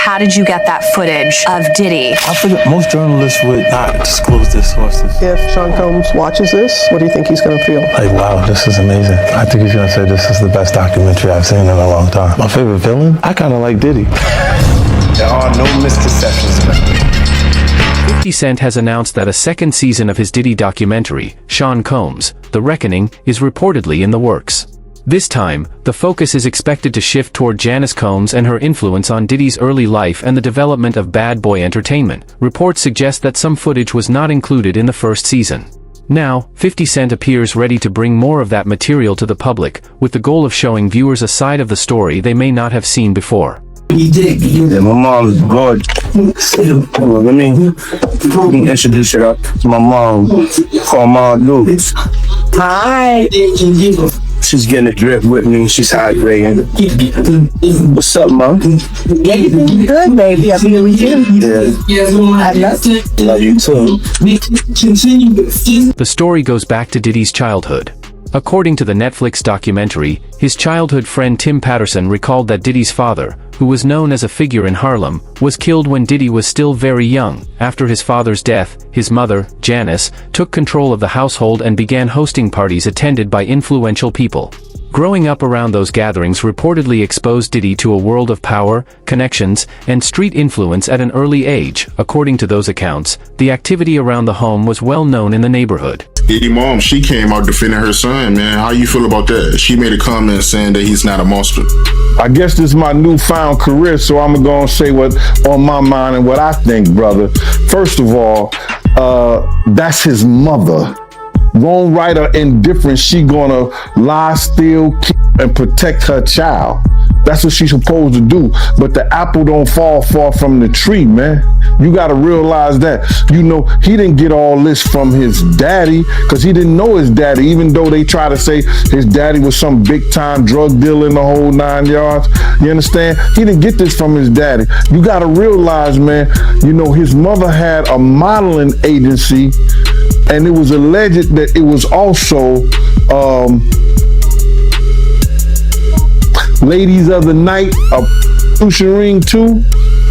how did you get that footage of Diddy? I figured most journalists would not disclose their sources. If Sean Combs watches this, what do you think he's going to feel? Like, wow, this is amazing. I think he's going to say this is the best documentary I've seen in a long time. My favorite villain? I kind of like Diddy. There are no misconceptions about me. 50 Cent has announced that a second season of his Diddy documentary, Sean Combs, The Reckoning, is reportedly in the works. This time, the focus is expected to shift toward Janice Combs and her influence on Diddy's early life and the development of Bad Boy Entertainment. Reports suggest that some footage was not included in the first season. Now, 50 Cent appears ready to bring more of that material to the public, with the goal of showing viewers a side of the story they may not have seen before. Yeah, my mom is gorgeous. Let me introduce her to my mom. Call Mom Lou. Hi. She's getting a drip with me. She's hydrating. What's up, Mom? Yeah, you're doing good, baby. I'm here with you. Yeah. I love you. Love you too. The story goes back to Diddy's childhood. According to the Netflix documentary, his childhood friend Tim Patterson recalled that Diddy's father, who was known as a figure in Harlem, was killed when Diddy was still very young. After his father's death, his mother, Janice, took control of the household and began hosting parties attended by influential people. Growing up around those gatherings reportedly exposed Diddy to a world of power, connections, and street influence at an early age. According to those accounts, the activity around the home was well known in the neighborhood. Diddy mom, she came out defending her son, man. How you feel about that? She made a comment saying that he's not a monster. I guess this is my newfound career, so I'm gonna say what on my mind and what I think, brother. First of all, that's his mother. Wrong, right, or indifferent, she gonna lie, steal, and protect her child. That's what she's supposed to do. But the apple don't fall far from the tree, man. You gotta realize that. You know, he didn't get all this from his daddy, because he didn't know his daddy, even though they try to say his daddy was some big time drug dealer in the whole 9 yards. You understand? He didn't get this from his daddy. You gotta realize, man, you know, his mother had a modeling agency, and it was alleged that it was also ladies of the night, a ring too,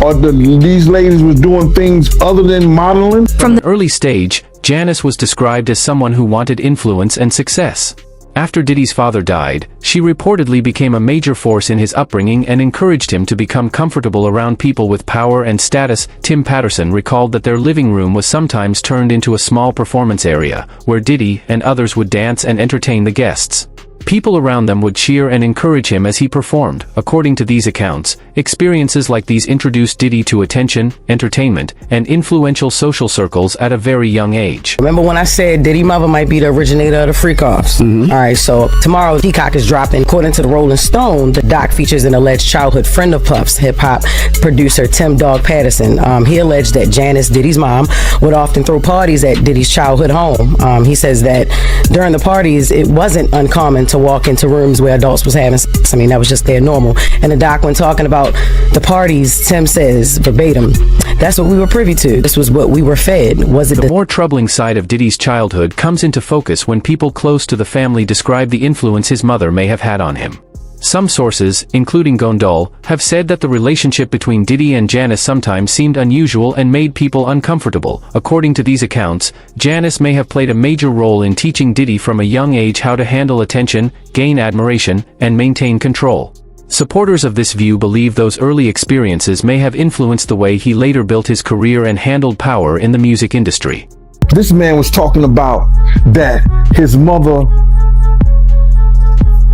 or these ladies was doing things other than modeling. From the early stage, Janice was described as someone who wanted influence and success. After Diddy's father died, she reportedly became a major force in his upbringing and encouraged him to become comfortable around people with power and status. Tim Patterson recalled that their living room was sometimes turned into a small performance area, where Diddy and others would dance and entertain the guests. People around them would cheer and encourage him as he performed. According to these accounts, experiences like these introduced Diddy to attention, entertainment, and influential social circles at a very young age. Remember when I said Diddy mother might be the originator of the freak-offs? All right, so tomorrow Peacock is dropping. According to the Rolling Stone, the doc features an alleged childhood friend of Puff's, hip-hop producer Tim Dog Patterson. He alleged that Janice, Diddy's mom, would often throw parties at Diddy's childhood home. He says that during the parties, it wasn't uncommon to walk into rooms where adults was having sex. I mean, that was just their normal. And the doc, when talking about the parties, Tim says, verbatim, that's what we were privy to. This was what we were fed. Was it the more troubling side of Diddy's childhood comes into focus when people close to the family describe the influence his mother may have had on him. Some sources, including Gondal, have said that the relationship between Diddy and Janice sometimes seemed unusual and made people uncomfortable. According to these accounts, Janice may have played a major role in teaching Diddy from a young age how to handle attention, gain admiration, and maintain control. Supporters of this view believe those early experiences may have influenced the way he later built his career and handled power in the music industry. This man was talking about that his mother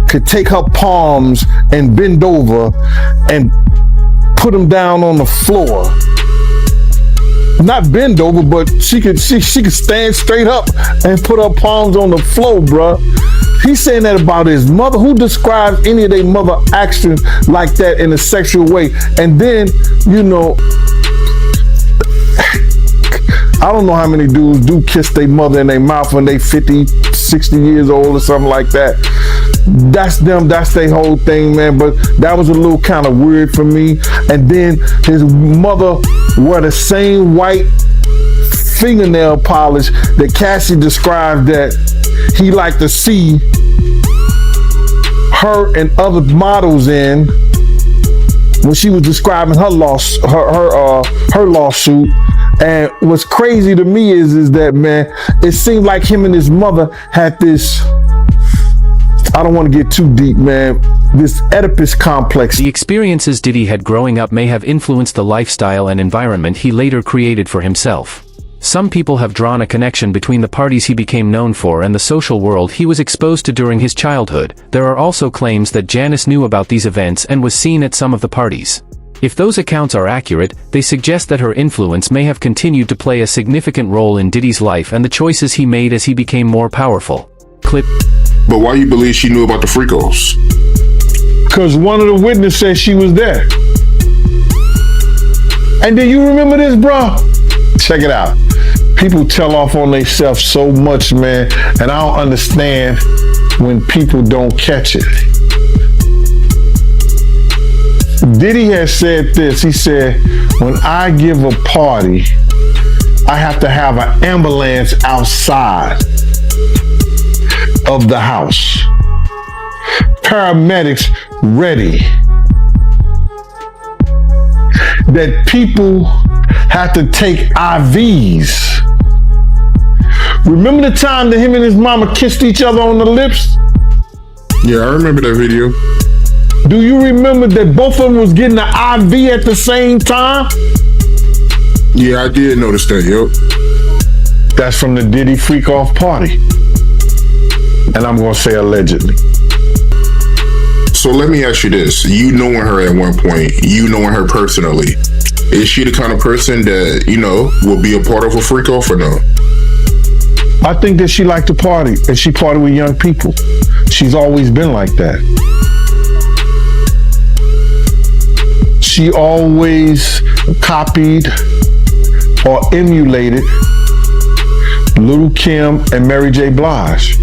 could take her palms and bend over and put them down on the floor. Not bend over, but she could stand straight up and put her palms on the floor, bruh. He's saying that about his mother. Who describes any of their mother actions like that in a sexual way? And then, you know, I don't know how many dudes do kiss their mother in their mouth when they 50, 60 years old or something like that. That's them, that's their whole thing, man. But that was a little kind of weird for me. And then his mother wore the same white fingernail polish that Cassie described that he liked to see her and other models in. when she was describing her lawsuit. And what's crazy to me is that, man, it seemed like him and his mother had this, I don't want to get too deep, man, this Oedipus complex. The experiences Diddy had growing up may have influenced the lifestyle and environment he later created for himself. Some people have drawn a connection between the parties he became known for and the social world he was exposed to during his childhood. There are also claims that Janice knew about these events and was seen at some of the parties. If those accounts are accurate, they suggest that her influence may have continued to play a significant role in Diddy's life and the choices he made as he became more powerful. Clip. But why you believe she knew about the freak-offs? Because one of the witnesses said she was there. And then you remember this, bro? Check it out. People tell off on themselves so much, man, and I don't understand when people don't catch it. Diddy has said this. He said, when I give a party, I have to have an ambulance outside of the house. Paramedics ready. That people have to take IVs. Remember the time that him and his mama kissed each other on the lips? Yeah, I remember that video. Do you remember that both of them was getting an IV at the same time? Yeah, I did notice that, yo. That's from the Diddy freak off party. And I'm gonna say allegedly. So let me ask you this. You knowing her at one point, you knowing her personally, is she the kind of person that, you know, will be a part of a freak off or no? I think that she liked to party, and she party with young people. She's always been like that. She always copied or emulated Little Kim and Mary J. Blige,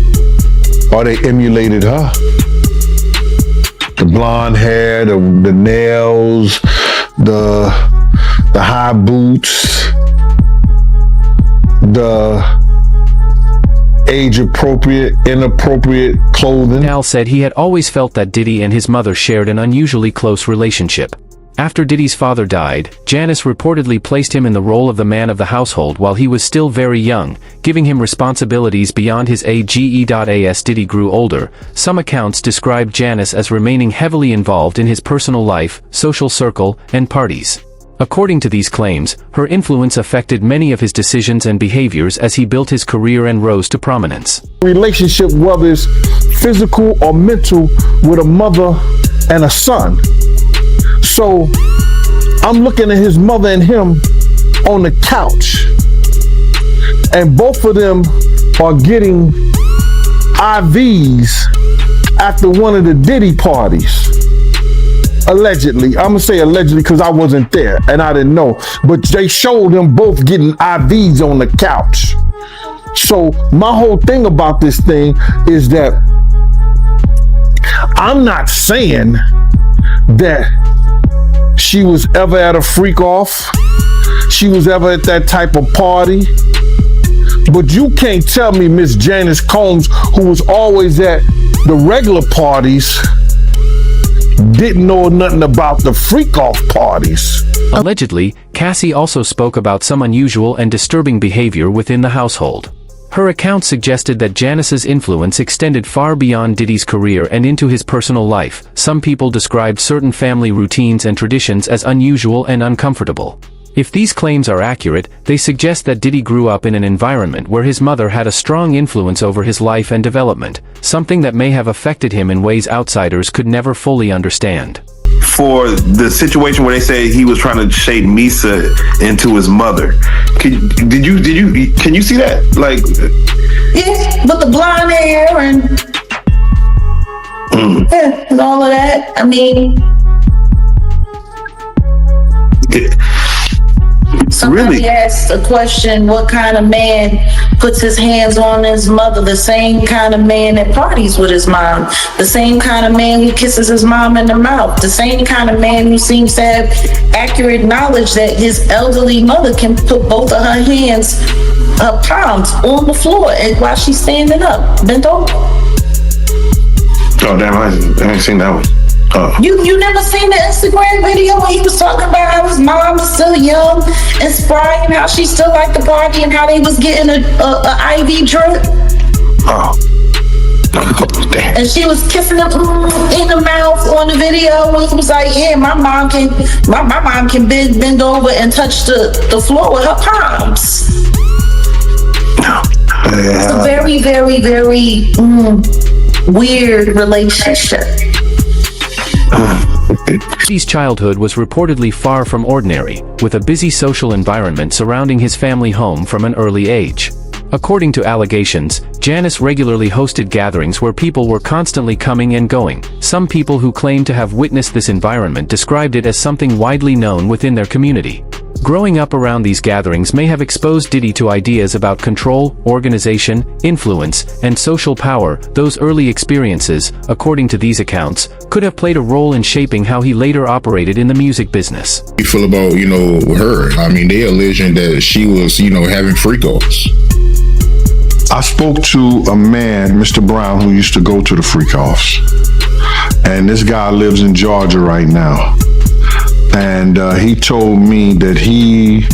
or they emulated her. The blonde hair, the nails, the high boots, the age-appropriate, inappropriate clothing. Al said he had always felt that Diddy and his mother shared an unusually close relationship. After Diddy's father died, Janice reportedly placed him in the role of the man of the household while he was still very young, giving him responsibilities beyond his age. As Diddy grew older, some accounts describe Janice as remaining heavily involved in his personal life, social circle, and parties. According to these claims, her influence affected many of his decisions and behaviors as he built his career and rose to prominence. Relationship, whether it's physical or mental, with a mother and a son. So I'm looking at his mother and him on the couch, and both of them are getting IVs after one of the Diddy parties. Allegedly. I'm gonna say allegedly because I wasn't there and I didn't know, but they showed them both getting IVs on the couch. So my whole thing about this thing is that I'm not saying that she was ever at a freak off, she was ever at that type of party, but you can't tell me Miss Janice Combs, who was always at the regular parties, didn't know nothing about the freak off parties. Allegedly, Cassie also spoke about some unusual and disturbing behavior within the household. Her account suggested that Janice's influence extended far beyond Diddy's career and into his personal life. Some people described certain family routines and traditions as unusual and uncomfortable. If these claims are accurate, they suggest that Diddy grew up in an environment where his mother had a strong influence over his life and development, something that may have affected him in ways outsiders could never fully understand. For the situation where they say he was trying to shade Misa into his mother, can you see that? Like, yeah, with the blonde hair and all of that. I mean, somebody really asked a question: what kind of man puts his hands on his mother? The same kind of man that parties with his mom, the same kind of man who kisses his mom in the mouth, the same kind of man who seems to have accurate knowledge that his elderly mother can put both of her hands, her palms, on the floor while she's standing up, bent over. Oh damn, I ain't seen that one. You never seen the Instagram video when he was talking about how his mom was still young and spry and how she still liked to party and how they was getting a IV drip? Oh. And she was kissing him in the mouth on the video. He was like, yeah, my mom can bend over and touch the floor with her palms. It's a very, very, very weird relationship. Diddy's childhood was reportedly far from ordinary, with a busy social environment surrounding his family home from an early age. According to allegations, Janice regularly hosted gatherings where people were constantly coming and going. Some people who claim to have witnessed this environment described it as something widely known within their community. Growing up around these gatherings may have exposed Diddy to ideas about control, organization, influence, and social power. Those early experiences, according to these accounts, could have played a role in shaping how he later operated in the music business. You feel about, her? I mean, they alleging that she was, having freak-offs. I spoke to a man, Mr. Brown, who used to go to the freak-offs. And this guy lives in Georgia right now. And he told me that he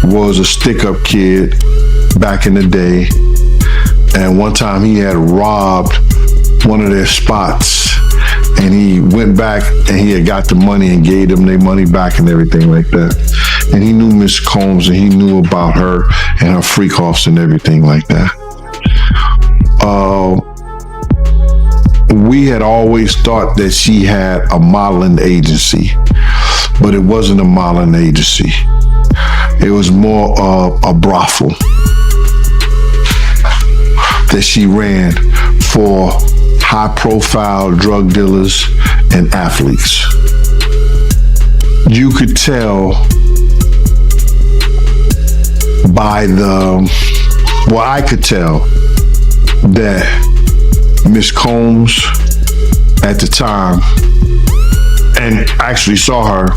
was a stick-up kid back in the day. And one time he had robbed one of their spots. And he went back and he had got the money and gave them their money back and everything like that. And he knew Miss Combs and he knew about her and her freak-offs and everything like that. We had always thought that she had a modeling agency, but it wasn't a modeling agency. It was more of a brothel that she ran for high-profile drug dealers and athletes. You could tell by I could tell that Miss Combs at the time, and actually saw her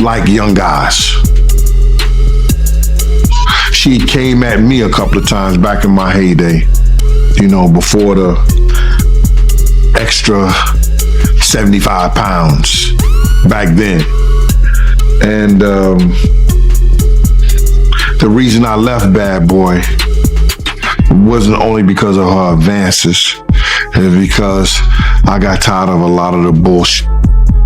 like young guys. She came at me a couple of times back in my heyday, before the extra 75 pounds back then. And the reason I left Bad Boy wasn't only because of her advances, it was because I got tired of a lot of the bullshit.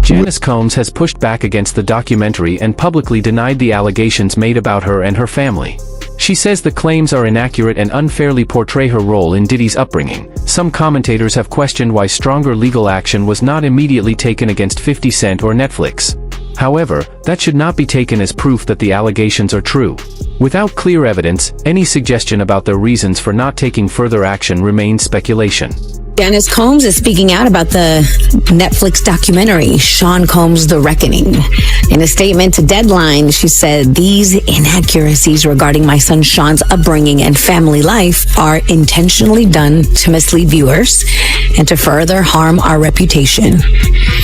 Janice Combs has pushed back against the documentary and publicly denied the allegations made about her and her family. She says the claims are inaccurate and unfairly portray her role in Diddy's upbringing. Some commentators have questioned why stronger legal action was not immediately taken against 50 Cent or Netflix. However, that should not be taken as proof that the allegations are true. Without clear evidence, any suggestion about their reasons for not taking further action remains speculation. Janice Combs is speaking out about the Netflix documentary, Sean Combs: The Reckoning. In a statement to Deadline, she said, "These inaccuracies regarding my son Sean's upbringing and family life are intentionally done to mislead viewers and to further harm our reputation."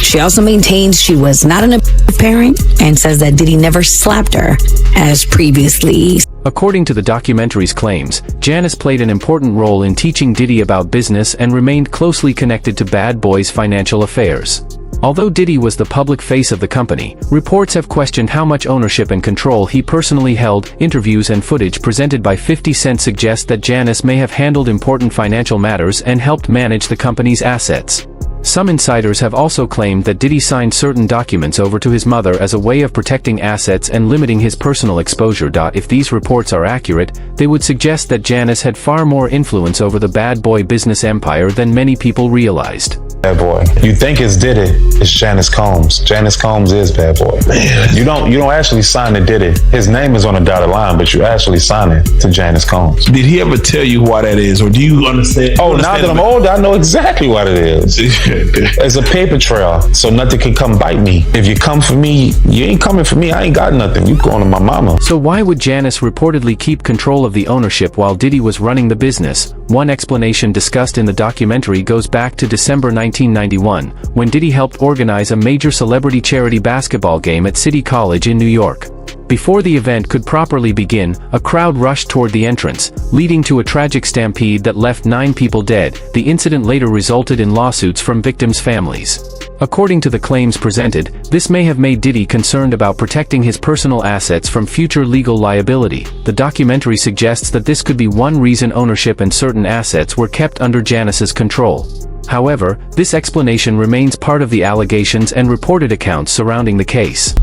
She also maintains she was not an abusive parent and says that Diddy never slapped her, as previously. According to the documentary's claims, Janice played an important role in teaching Diddy about business and remained closely connected to Bad Boy's financial affairs. Although Diddy was the public face of the company, reports have questioned how much ownership and control he personally held. Interviews and footage presented by 50 Cent suggest that Janice may have handled important financial matters and helped manage the company's assets. Some insiders have also claimed that Diddy signed certain documents over to his mother as a way of protecting assets and limiting his personal exposure. If these reports are accurate, they would suggest that Janice had far more influence over the Bad Boy business empire than many people realized. Bad Boy. You think it's Diddy, it's Janice Combs. Janice Combs is Bad Boy. Man. You don't actually sign to Diddy. His name is on the dotted line, but you actually sign it to Janice Combs. Did he ever tell you why that is, or do you understand? Oh, now that I'm older, I know exactly what it is. It's a paper trail, so nothing can come bite me. If you come for me, you ain't coming for me. I ain't got nothing. You going to my mama. So why would Janice reportedly keep control of the ownership while Diddy was running the business? One explanation discussed in the documentary goes back to December 1991, when Diddy helped organize a major celebrity charity basketball game at City College in New York. Before the event could properly begin, a crowd rushed toward the entrance, leading to a tragic stampede that left 9 people dead. The incident later resulted in lawsuits from victims' families. According to the claims presented, this may have made Diddy concerned about protecting his personal assets from future legal liability. The documentary suggests that this could be one reason ownership and certain assets were kept under Janice's control. However, this explanation remains part of the allegations and reported accounts surrounding the case.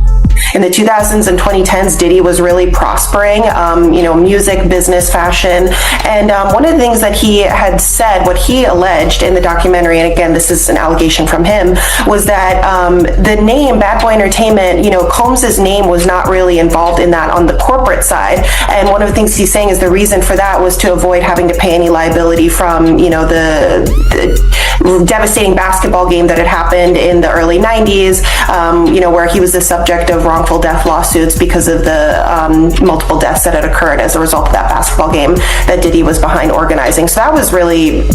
In the 2000s and 2010s, Diddy was really prospering, music, business, fashion. And one of the things that he had said, what he alleged in the documentary, and again, this is an allegation from him, was that the name Bad Boy Entertainment, Combs's name was not really involved in that on the corporate side. And one of the things he's saying is the reason for that was to avoid having to pay any liability from, the devastating basketball game that had happened in the early 90s, where he was the subject of wrongful death lawsuits because of the multiple deaths that had occurred as a result of that basketball game that Diddy was behind organizing. So that was really,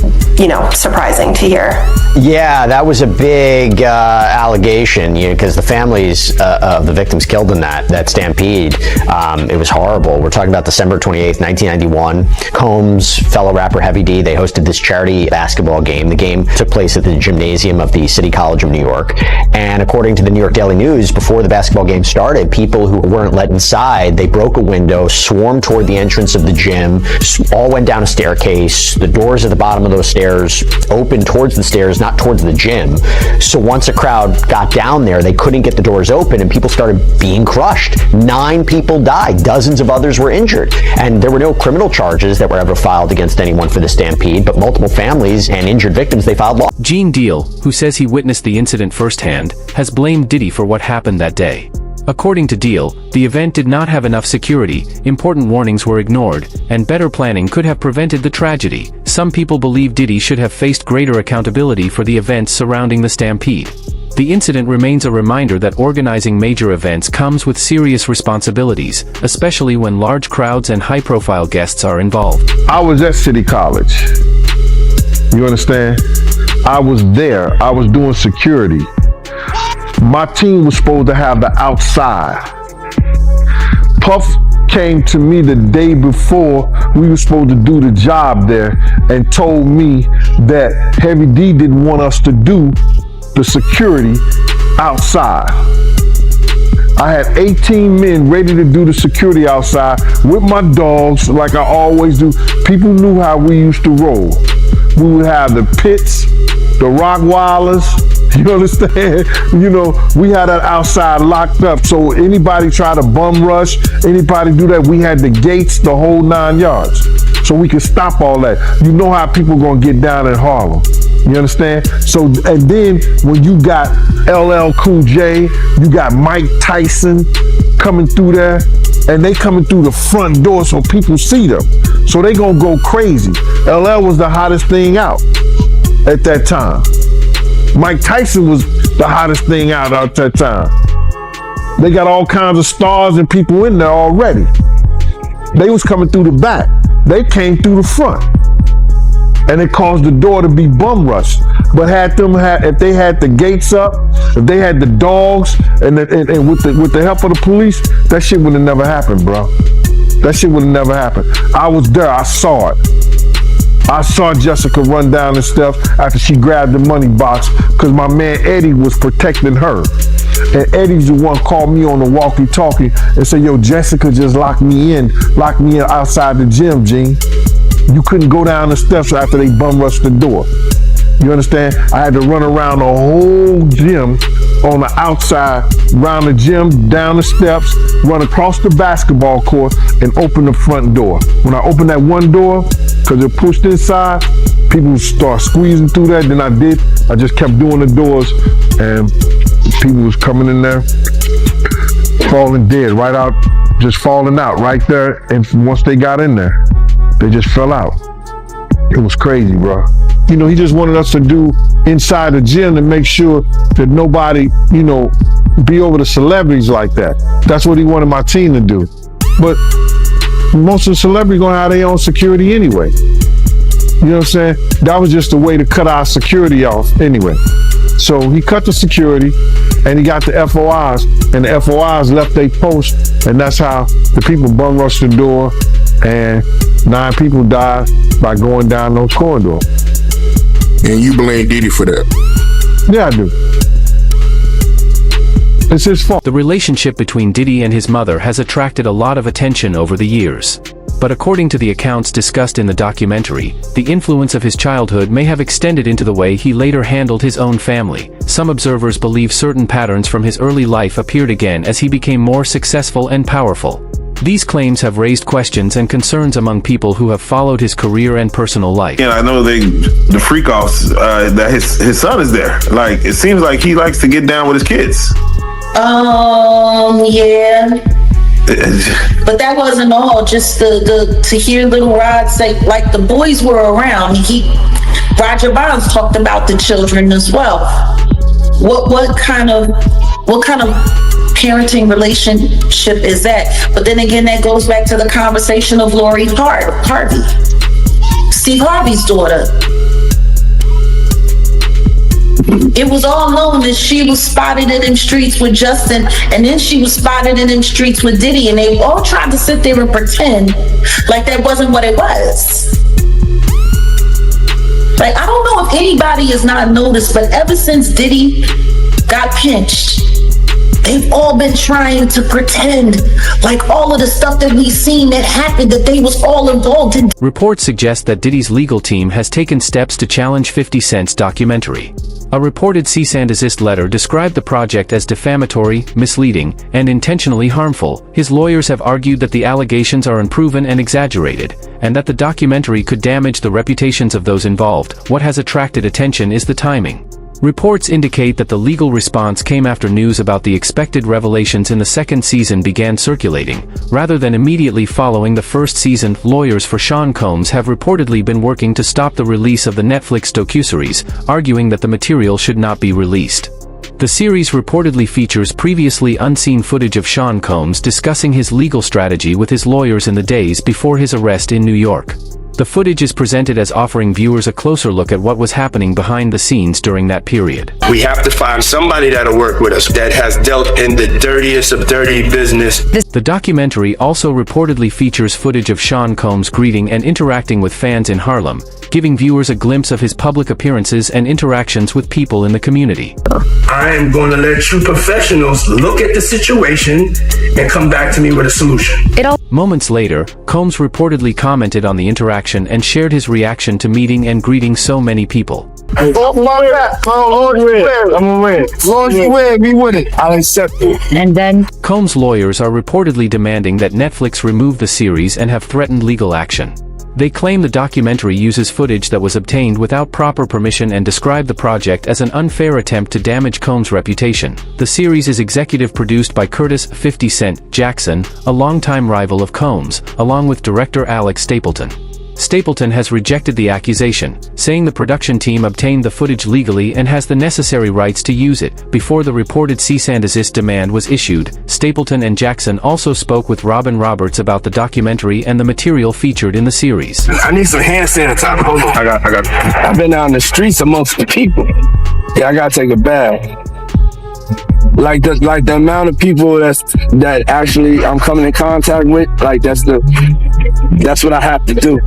surprising to hear. Yeah, that was a big allegation, because the families of the victims killed in that stampede, it was horrible. We're talking about December 28th, 1991. Combs, fellow rapper Heavy D, they hosted this charity basketball game. The game took place at the gymnasium of the City College of New York. And according to the New York Daily News, before the basketball game started, people who weren't let inside, they broke a window, swarmed toward the entrance of the gym, all went down a staircase. The doors at the bottom of those stairs opened towards the stairs, not towards the gym. So once a crowd got down there, they couldn't get the doors open and people started being crushed. 9 people died. Dozens of others were injured. And there were no criminal charges that were ever filed against anyone for the stampede, but multiple families and injured victims, they filed law. Gene Deal, who says he witnessed the incident firsthand, has blamed Diddy for what happened that day. According to Deal, the event did not have enough security, important warnings were ignored, and better planning could have prevented the tragedy. Some people believe Diddy should have faced greater accountability for the events surrounding the stampede. The incident remains a reminder that organizing major events comes with serious responsibilities, especially when large crowds and high-profile guests are involved. I was at City College. You understand? I was there. I was doing security. My team was supposed to have the outside. Puff came to me the day before we were supposed to do the job there and told me that Heavy D didn't want us to do the security outside. I had 18 men ready to do the security outside with my dogs like I always do. People knew how we used to roll. We would have the pits, the Rockwilders, you understand? We had that outside locked up. So anybody try to bum rush, anybody do that, we had the gates, the whole 9 yards. So we could stop all that. You know how people gonna get down in Harlem. You understand? So, and then when you got LL Cool J, you got Mike Tyson coming through there, and they coming through the front door so people see them. So they gonna go crazy. LL was the hottest thing out at that time. Mike Tyson was the hottest thing out at that time. They got all kinds of stars and people in there already. They was coming through the back. They came through the front. And it caused the door to be bum rushed. But if they had the gates up, if they had the dogs, and with the help of the police, that shit would have never happened, bro. That shit would have never happened. I was there, I saw it. I saw Jessica run down the steps after she grabbed the money box because my man Eddie was protecting her. And Eddie's the one called me on the walkie-talkie and said, yo, Jessica just locked me in outside the gym, Gene. You couldn't go down the steps after they bum rushed the door. You understand? I had to run around the whole gym on the outside, around the gym, down the steps, run across the basketball court, and open the front door. When I opened that one door, because it pushed inside, people start squeezing through that. Then I just kept doing the doors, and people was coming in there, falling dead, right out, just falling out right there. And once they got in there, they just fell out. It was crazy, bro. He just wanted us to do inside the gym to make sure that nobody, be over the celebrities like that. That's what he wanted my team to do. But most of the celebrities gonna have their own security anyway. You know what I'm saying? That was just a way to cut our security off anyway. So he cut the security and he got the FOIs, and the FOIs left their post, and that's how the people bum rushed the door, and 9 people died by going down those corridors. And you blame Diddy for that? Yeah, I do. It's his fault. The relationship between Diddy and his mother has attracted a lot of attention over the years. But according to the accounts discussed in the documentary, the influence of his childhood may have extended into the way he later handled his own family. Some observers believe certain patterns from his early life appeared again as he became more successful and powerful. These claims have raised questions and concerns among people who have followed his career and personal life. Yeah, I know the freak offs that his son is there. Like, it seems like he likes to get down with his kids. Yeah. But that wasn't all. Just to hear Little Rod say, like, the boys were around. Roger Bonds talked about the children as well. What kind of parenting relationship is that? But then again, that goes back to the conversation of Lori Harvey, Steve Harvey's daughter. It was all known that she was spotted in them streets with Justin, and then she was spotted in them streets with Diddy, and they all tried to sit there and pretend like that wasn't what it was. Like, I don't know if anybody has not noticed, but ever since Diddy got pinched, they've all been trying to pretend like all of the stuff that we've seen that happened, that they was all involved in. Reports suggest that Diddy's legal team has taken steps to challenge 50 Cent's documentary. A reported cease and desist letter described the project as defamatory, misleading, and intentionally harmful. His lawyers have argued that the allegations are unproven and exaggerated, and that the documentary could damage the reputations of those involved. What has attracted attention is the timing. Reports indicate that the legal response came after news about the expected revelations in the second season began circulating, rather than immediately following the first season. Lawyers for Sean Combs have reportedly been working to stop the release of the Netflix docuseries, arguing that the material should not be released. The series reportedly features previously unseen footage of Sean Combs discussing his legal strategy with his lawyers in the days before his arrest in New York. The footage is presented as offering viewers a closer look at what was happening behind the scenes during that period. We have to find somebody that'll work with us that has dealt in the dirtiest of dirty business. The documentary also reportedly features footage of Sean Combs greeting and interacting with fans in Harlem, giving viewers a glimpse of his public appearances and interactions with people in the community. I am going to let you professionals look at the situation and come back to me with a solution. Moments later, Combs reportedly commented on the interaction and shared his reaction to meeting and greeting so many people. I'm gonna win. As long as you win, be with it. I'll accept it. And then Combs' lawyers are reportedly demanding that Netflix remove the series and have threatened legal action. They claim the documentary uses footage that was obtained without proper permission and describe the project as an unfair attempt to damage Combs' reputation. The series is executive produced by Curtis 50 Cent Jackson, a longtime rival of Combs, along with director Alex Stapleton. Stapleton has rejected the accusation, saying the production team obtained the footage legally and has the necessary rights to use it. Before the reported cease and desist demand was issued, Stapleton and Jackson also spoke with Robin Roberts about the documentary and the material featured in the series. I need some hand sanitizer. Hold on. I got. I've been out in the streets amongst the people. Yeah, I gotta take a bath. Like the amount of people that actually I'm coming in contact with, like that's what I have to do.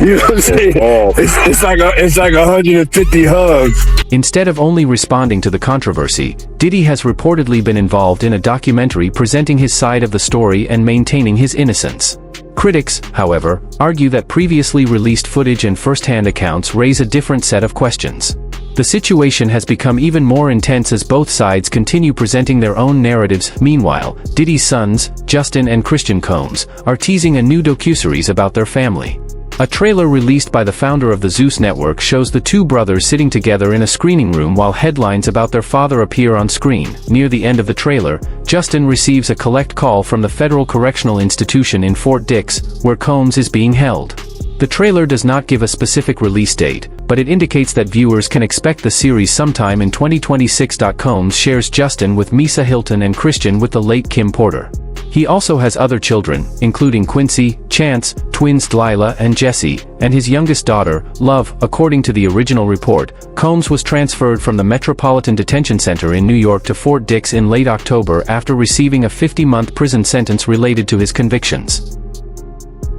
You know what I'm saying? It's like 150 hugs. Instead of only responding to the controversy, Diddy has reportedly been involved in a documentary presenting his side of the story and maintaining his innocence. Critics, however, argue that previously released footage and first-hand accounts raise a different set of questions. The situation has become even more intense as both sides continue presenting their own narratives. Meanwhile, Diddy's sons, Justin and Christian Combs, are teasing a new docuseries about their family. A trailer released by the founder of the Zeus Network shows the two brothers sitting together in a screening room while headlines about their father appear on screen. Near the end of the trailer, Justin receives a collect call from the Federal Correctional Institution in Fort Dix, where Combs is being held. The trailer does not give a specific release date, but it indicates that viewers can expect the series sometime in 2026. Combs shares Justin with Misa Hilton and Christian with the late Kim Porter. He also has other children, including Quincy, Chance, twins Delilah and Jesse, and his youngest daughter, Love. According to the original report, Combs was transferred from the Metropolitan Detention Center in New York to Fort Dix in late October after receiving a 50-month prison sentence related to his convictions.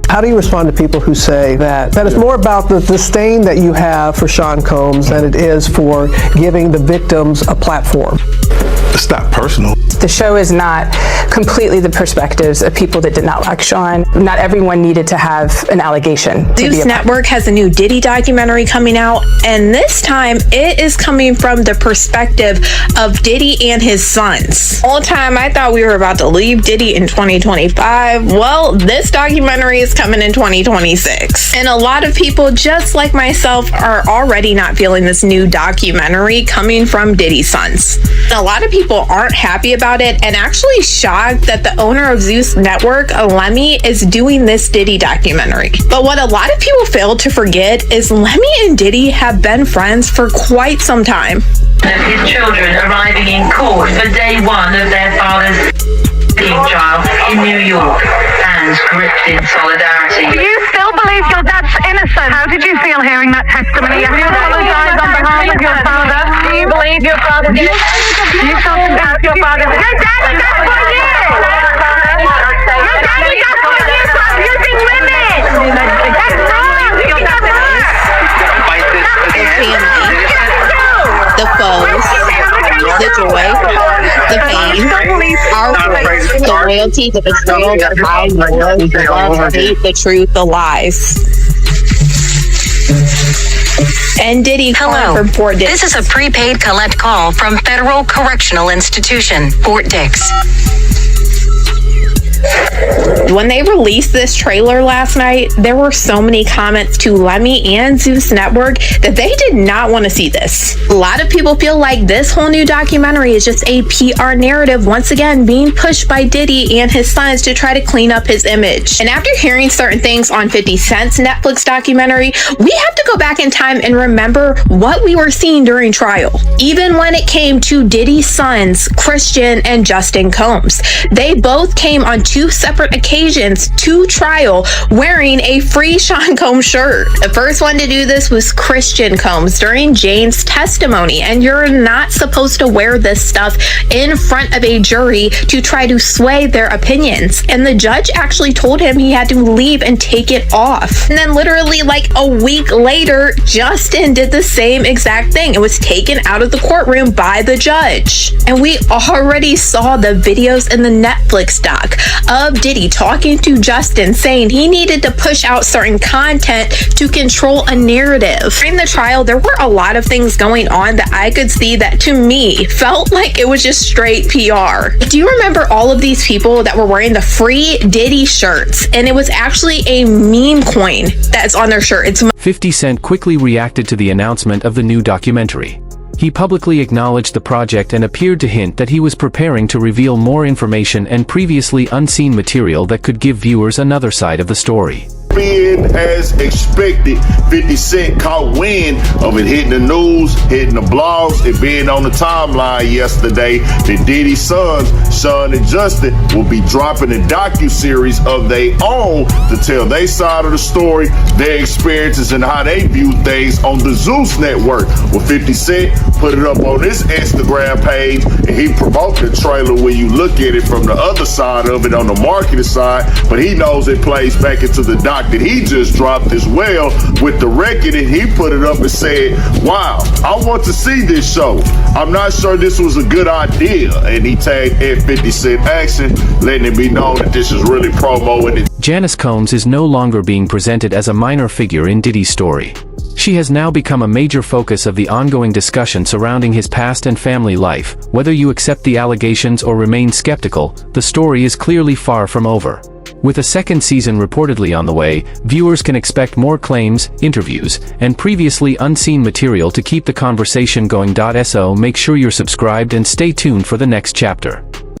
How do you respond to people who say that it's more about the disdain that you have for Sean Combs than it is for giving the victims a platform? It's not personal. The show is not completely the perspectives of people that did not like Sean. Not everyone needed to have an allegation. Zeus Network has a new Diddy documentary coming out, and this time it is coming from the perspective of Diddy and his sons. All the time I thought we were about to leave Diddy in 2025. Well, this documentary is coming in 2026. And a lot of people, just like myself, are already not feeling this new documentary coming from Diddy's sons. And a lot of people aren't happy about it and actually shocked that the owner of Zeus Network, Lemmy, is doing this Diddy documentary. But what a lot of people fail to forget is Lemmy and Diddy have been friends for quite some time. His children arriving in court for day one of their father's trial in New York, hands gripped in solidarity. Do you still believe your dad's innocent? How did you feel hearing that testimony? Have you apologized on behalf of your father? Do you believe your father's innocent? Do you still convinced your father's innocent? Your daddy got 4 years! Your daddy got 4 years for abusing women! That's wrong! You got worse! The family, the foes, the joy, the pain, our voice, the loyalty, the betrayal, the lie, the love, the hate, the truth, the lies. And Diddy Hello, from Fort Dix. This is a prepaid collect call from Federal Correctional Institution, Fort Dix. When they released this trailer last night, there were so many comments to Lemmy and Zeus Network that they did not want to see this. A lot of people feel like this whole new documentary is just a PR narrative, once again being pushed by Diddy and his sons to try to clean up his image. And after hearing certain things on 50 Cent's Netflix documentary, we have to go back in time and remember what we were seeing during trial. Even when it came to Diddy's sons, Christian and Justin Combs, they both came on 2 separate occasions to trial wearing a free Sean Combs shirt. The first one to do this was Christian Combs during Jane's testimony, and you're not supposed to wear this stuff in front of a jury to try to sway their opinions. And the judge actually told him he had to leave and take it off. And then literally like a week later, Justin did the same exact thing. It was taken out of the courtroom by the judge. And we already saw the videos in the Netflix doc of Diddy talking to Justin, saying he needed to push out certain content to control a narrative. During the trial, there were a lot of things going on that I could see that to me felt like it was just straight PR. Do you remember all of these people that were wearing the free Diddy shirts? And it was actually a meme coin that's on their shirt. It's 50 Cent quickly reacted to the announcement of the new documentary. He publicly acknowledged the project and appeared to hint that he was preparing to reveal more information and previously unseen material that could give viewers another side of the story. Being as expected, 50 Cent caught wind of it hitting the news, hitting the blogs, it being on the timeline yesterday that Diddy's sons, Sean and Justin, will be dropping a docu-series of their own to tell their side of the story, their experiences, and how they view things on the Zeus Network. Well, 50 Cent put it up on his Instagram page, and he promoted the trailer where you look at it from the other side of it on the marketing side, but he knows it plays back into the doc that he just dropped as well with the record, and he put it up and said, wow, I want to see this show. I'm not sure this was a good idea. And he tagged at 50 Cent Action, letting it be known that this is really promoing it. Janice Combs is no longer being presented as a minor figure in Diddy's story. She has now become a major focus of the ongoing discussion surrounding his past and family life. Whether you accept the allegations or remain skeptical, the story is clearly far from over. With a second season reportedly on the way, viewers can expect more claims, interviews, and previously unseen material to keep the conversation going. So make sure you're subscribed and stay tuned for the next chapter.